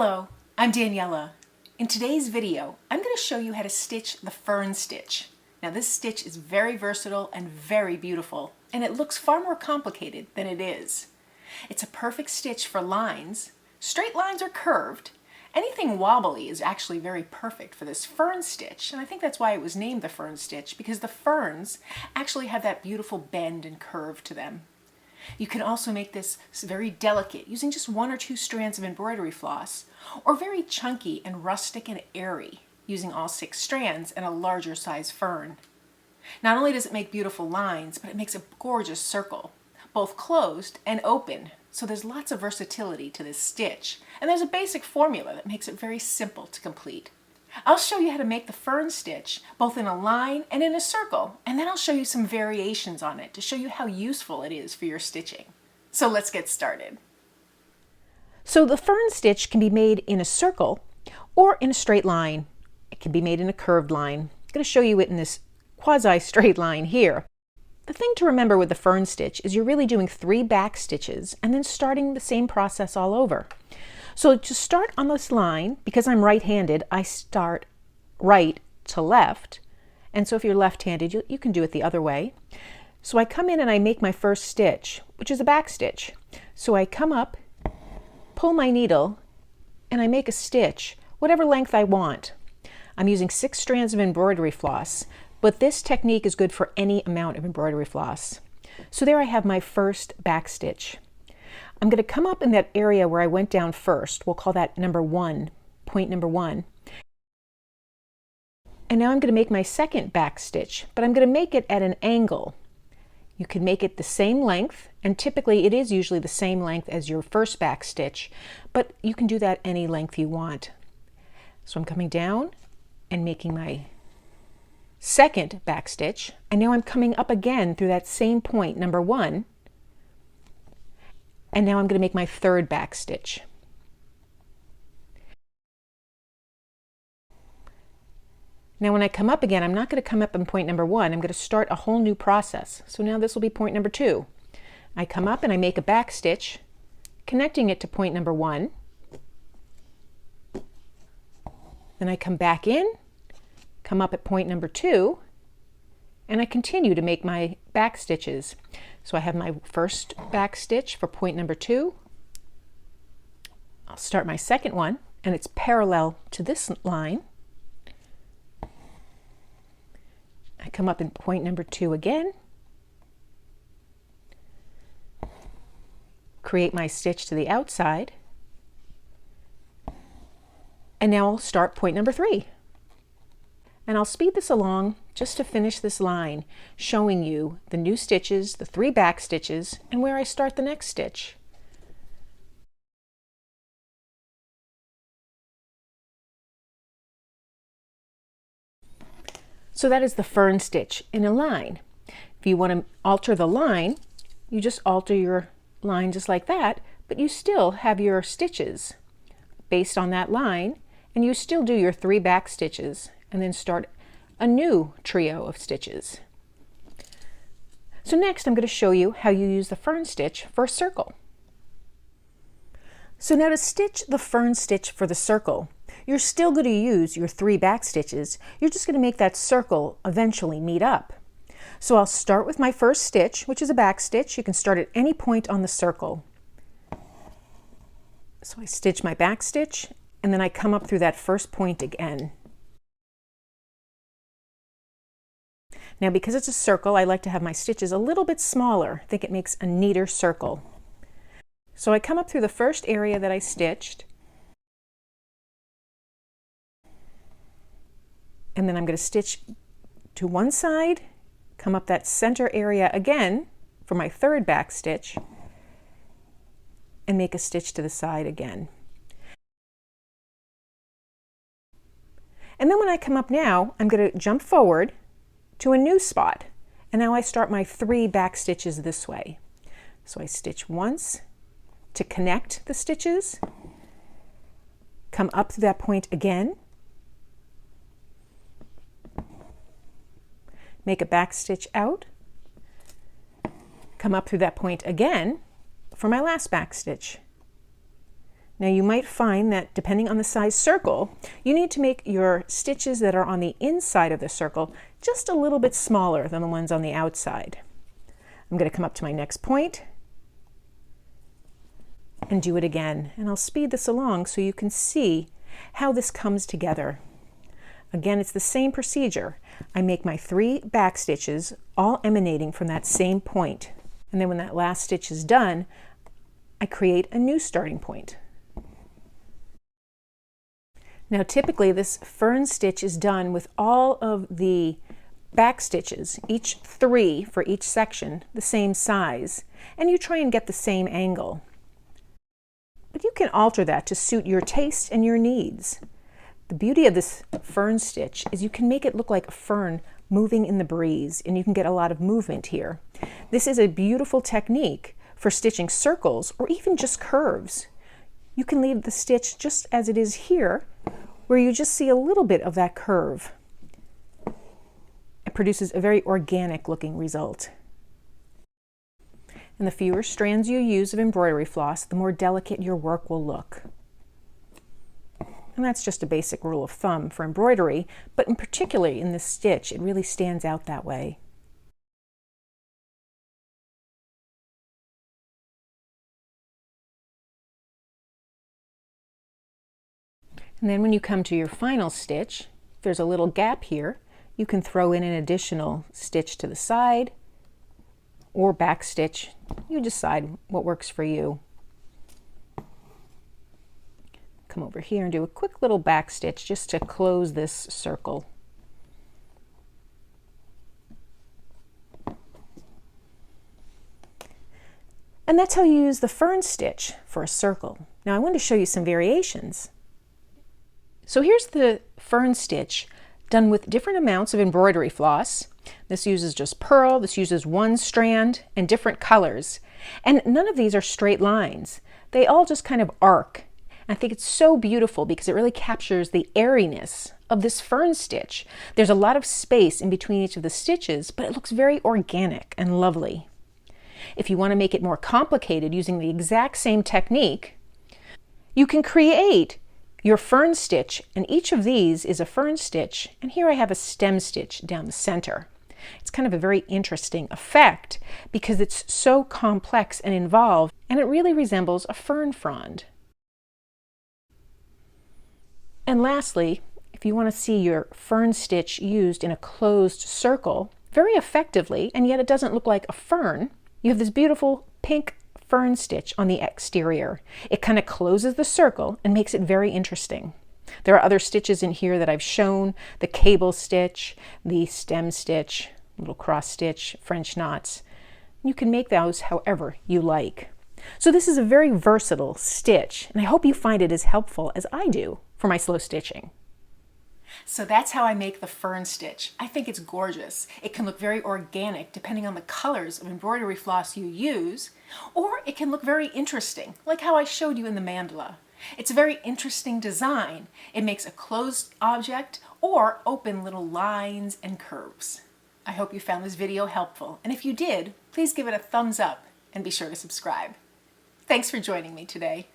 Hello, I'm Daniela. In today's video, I'm going to show you how to stitch the Fern Stitch. Now this stitch is very versatile and very beautiful, and it looks far more complicated than it is. It's a perfect stitch for lines, straight lines or curved. Anything wobbly is actually very perfect for this fern stitch, and I think that's why it was named the Fern Stitch, because the ferns actually have that beautiful bend and curve to them. You can also make this very delicate using just 1 or 2 strands of embroidery floss, or very chunky and rustic and airy using all 6 strands and a larger size fern. Not only does it make beautiful lines, but it makes a gorgeous circle, both closed and open, so there's lots of versatility to this stitch, and there's a basic formula that makes it very simple to complete. I'll show you how to make the fern stitch both in a line and in a circle, and then I'll show you some variations on it to show you how useful it is for your stitching. So let's get started. So the fern stitch can be made in a circle or in a straight line. It can be made in a curved line. I'm going to show you it in this quasi-straight line here. The thing to remember with the fern stitch is you're really doing 3 back stitches and then starting the same process all over. So to start on this line, because I'm right-handed, I start right to left. And so if you're left-handed, you can do it the other way. So I come in and I make my first stitch, which is a back stitch. So I come up, pull my needle, and I make a stitch, whatever length I want. I'm using 6 strands of embroidery floss, but this technique is good for any amount of embroidery floss. So there I have my first back stitch. I'm going to come up in that area where I went down first. We'll call that number 1, point number 1. And now I'm going to make my second back stitch, but I'm going to make it at an angle. You can make it the same length, and typically it is usually the same length as your first back stitch, but you can do that any length you want. So I'm coming down and making my second back stitch, and now I'm coming up again through that same point, number 1, and now I'm going to make my third back stitch. Now when I come up again, I'm not going to come up in point number 1, I'm going to start a whole new process. So now this will be point number 2. I come up and I make a back stitch, connecting it to point number 1. Then I come back in, come up at point number 2, and I continue to make my back stitches. So I have my first back stitch for point number 2. I'll start my second one, and it's parallel to this line. I come up in point number 2 again, create my stitch to the outside, and now I'll start point number 3. And I'll speed this along just to finish this line, showing you the new stitches, the 3 back stitches, and where I start the next stitch. So that is the fern stitch in a line. If you want to alter the line, you just alter your line just like that, but you still have your stitches based on that line, and you still do your 3 back stitches and then start a new trio of stitches. So next I'm going to show you how you use the fern stitch for a circle. So now to stitch the fern stitch for the circle, you're still going to use your 3 back stitches. You're just going to make that circle eventually meet up. So I'll start with my first stitch, which is a back stitch. You can start at any point on the circle. So I stitch my back stitch, and then I come up through that first point again. Now because it's a circle, I like to have my stitches a little bit smaller. I think it makes a neater circle. So I come up through the first area that I stitched, and then I'm going to stitch to one side, come up that center area again for my third back stitch, and make a stitch to the side again. And then when I come up now, I'm going to jump forward to a new spot, and now I start my 3 back stitches this way. So I stitch once to connect the stitches, come up to that point again, make a back stitch out, come up through that point again for my last back stitch, Now you might find that depending on the size circle, you need to make your stitches that are on the inside of the circle just a little bit smaller than the ones on the outside. I'm going to come up to my next point and do it again. And I'll speed this along so you can see how this comes together. Again, it's the same procedure. I make my 3 back stitches, all emanating from that same point. And then when that last stitch is done, I create a new starting point. Now typically this fern stitch is done with all of the back stitches, each 3 for each section, the same size, and you try and get the same angle. But you can alter that to suit your taste and your needs. The beauty of this fern stitch is you can make it look like a fern moving in the breeze, and you can get a lot of movement here. This is a beautiful technique for stitching circles or even just curves. You can leave the stitch just as it is here, where you just see a little bit of that curve. It produces a very organic looking result. And the fewer strands you use of embroidery floss, the more delicate your work will look. And that's just a basic rule of thumb for embroidery, but in particularly in this stitch, it really stands out that way. And then when you come to your final stitch, if there's a little gap here, you can throw in an additional stitch to the side or back stitch. You decide what works for you. Come over here and do a quick little back stitch just to close this circle. And that's how you use the fern stitch for a circle. Now I want to show you some variations. So here's the fern stitch done with different amounts of embroidery floss. This uses just pearl, this uses 1 strand, and different colors. And none of these are straight lines. They all just kind of arc. And I think it's so beautiful because it really captures the airiness of this fern stitch. There's a lot of space in between each of the stitches, but it looks very organic and lovely. If you want to make it more complicated using the exact same technique, you can create your fern stitch, and each of these is a fern stitch, and here I have a stem stitch down the center. It's kind of a very interesting effect because it's so complex and involved, and it really resembles a fern frond. And lastly, if you want to see your fern stitch used in a closed circle very effectively, and yet it doesn't look like a fern, you have this beautiful pink fern stitch on the exterior. It kind of closes the circle and makes it very interesting. There are other stitches in here that I've shown, the cable stitch, the stem stitch, little cross stitch, French knots. You can make those however you like. So this is a very versatile stitch, and I hope you find it as helpful as I do for my slow stitching. So that's how I make the fern stitch. I think it's gorgeous. It can look very organic depending on the colors of embroidery floss you use, or it can look very interesting, like how I showed you in the mandala. It's a very interesting design. It makes a closed object or open little lines and curves. I hope you found this video helpful, and if you did, please give it a thumbs up and be sure to subscribe. Thanks for joining me today.